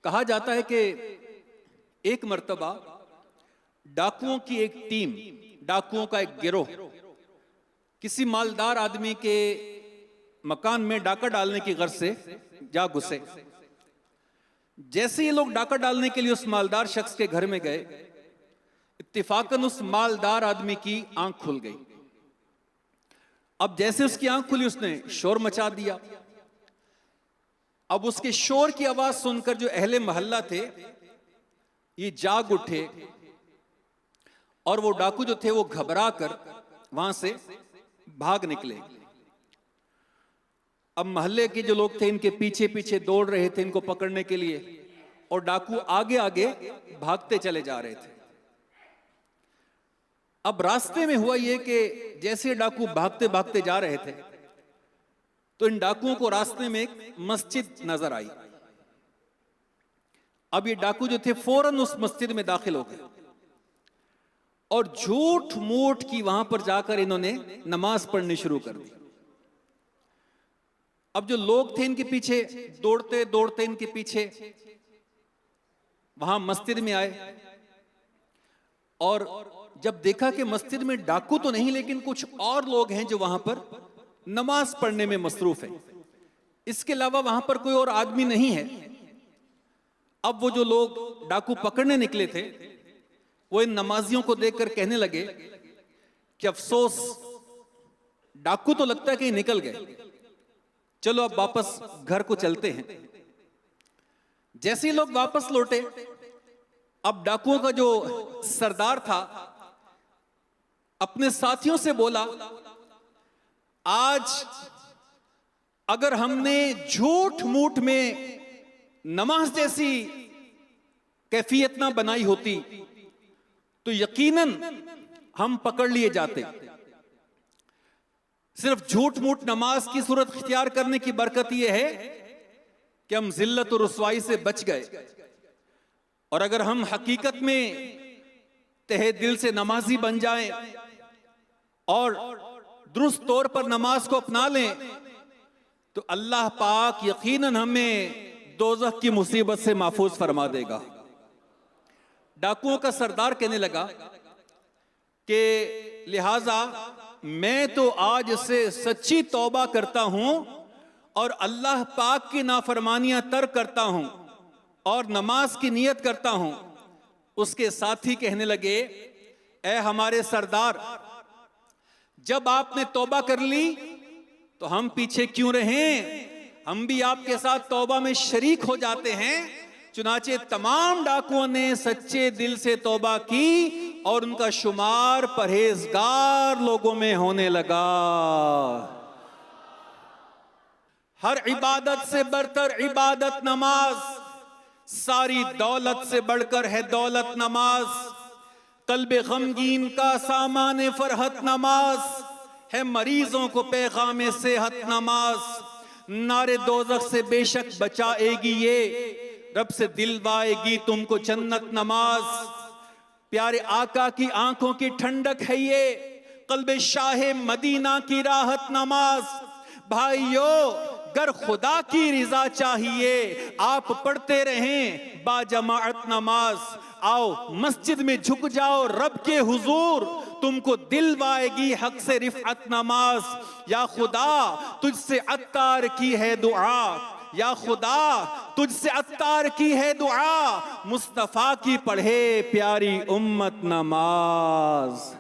कहा जाता है कि एक मर्तबा डाकुओं की एक टीम, डाकुओं का एक गिरोह किसी मालदार आदमी के मकान में डाका डालने की गर्ज से जा घुसे। जैसे ये लोग डाका डालने के लिए उस मालदार शख्स के घर में गए, इत्तेफाकन उस मालदार आदमी की आंख खुल गई। अब जैसे उसकी आंख खुली, उसने शोर मचा दिया। अब उसके शोर की आवाज सुनकर जो अहले मोहल्ला थे ये जाग उठे और वो डाकू जो थे वो घबरा कर वहां से भाग निकले। अब मोहल्ले के जो लोग थे इनके पीछे पीछे दौड़ रहे थे इनको पकड़ने के लिए, और डाकू आगे आगे भागते चले जा रहे थे। अब रास्ते में हुआ ये कि जैसे डाकू भागते भागते जा रहे थे तो इन डाकुओं को रास्ते में एक मस्जिद नजर आई। अब ये डाकू जो थे फौरन उस मस्जिद में दाखिल हो गए और झूठ मूठ की वहां पर जाकर इन्होंने नमाज पढ़नी शुरू कर दी। अब जो लोग थे इनके पीछे दौड़ते दौड़ते इनके पीछे वहां मस्जिद में आए, और जब देखा कि मस्जिद में डाकू तो नहीं लेकिन कुछ और लोग हैं जो वहां पर नमाज पढ़ने में मसरूफ है, इसके अलावा वहां पर कोई और आदमी नहीं है। अब वो जो लोग डाकू पकड़ने निकले थे वो इन नमाजियों को देखकर कहने लगे कि अफसोस, डाकू तो लगता है कि निकल गए, चलो अब वापस घर को चलते हैं। जैसे ही लोग वापस लौटे, अब डाकुओं का जो सरदार था अपने साथियों से बोला, आज अगर हमने झूठ मूठ में नमाज जैसी कैफियत ना बनाई होती तो यकीनन हम पकड़ लिए जाते। सिर्फ झूठ मूठ नमाज की सूरत इख्तियार करने की बरकत यह है कि हम जिल्लत और रुसवाई से बच गए, और अगर हम हकीकत में तहे दिल से नमाजी बन जाएं और दुरुस्त तौर पर नमाज को अपना लें तो अल्लाह पाक यकीनन हमें दोज़ख की मुसीबत से महफूज फरमा देगा। डाकुओं का सरदार कहने लगा कि लिहाजा मैं तो आज से सच्ची तौबा करता हूं और अल्लाह पाक की नाफरमानियां तर्क करता हूं और नमाज की नियत करता हूं। उसके साथी कहने लगे, ऐ हमारे सरदार, जब आपने तौबा कर ली तो हम पीछे क्यों रहें, हम भी आपके साथ तौबा में शरीक हो जाते हैं। चुनाचे तमाम डाकुओं ने सच्चे दिल से तौबा की और उनका शुमार परहेजगार लोगों में होने लगा। हर इबादत से बढ़कर इबादत नमाज, सारी दौलत से बढ़कर है दौलत नमाज, कल्बे गमगीन का सामान फरहत नमाज है, मरीजों को पैगाम सेहत नमाज, नारे दोज़ख से बेशक बचाएगी ये, रब से दिलवाएगी तुमको जन्नत नमाज। प्यारे आका की आंखों की ठंडक है ये, कल्बे शाहे मदीना की राहत नमाज। भाइयों, गर खुदा की रिजा चाहिए आप पढ़ते रहें बाजमाअत नमाज। आओ मस्जिद में झुक जाओ रब के हुजूर, तुमको दिलवाएगी हक से रिफअत नमाज। या खुदा तुझसे अत्तार की है दुआ, या खुदा तुझसे अत्तार की है दुआ, मुस्तफा की पढ़े प्यारी उम्मत नमाज।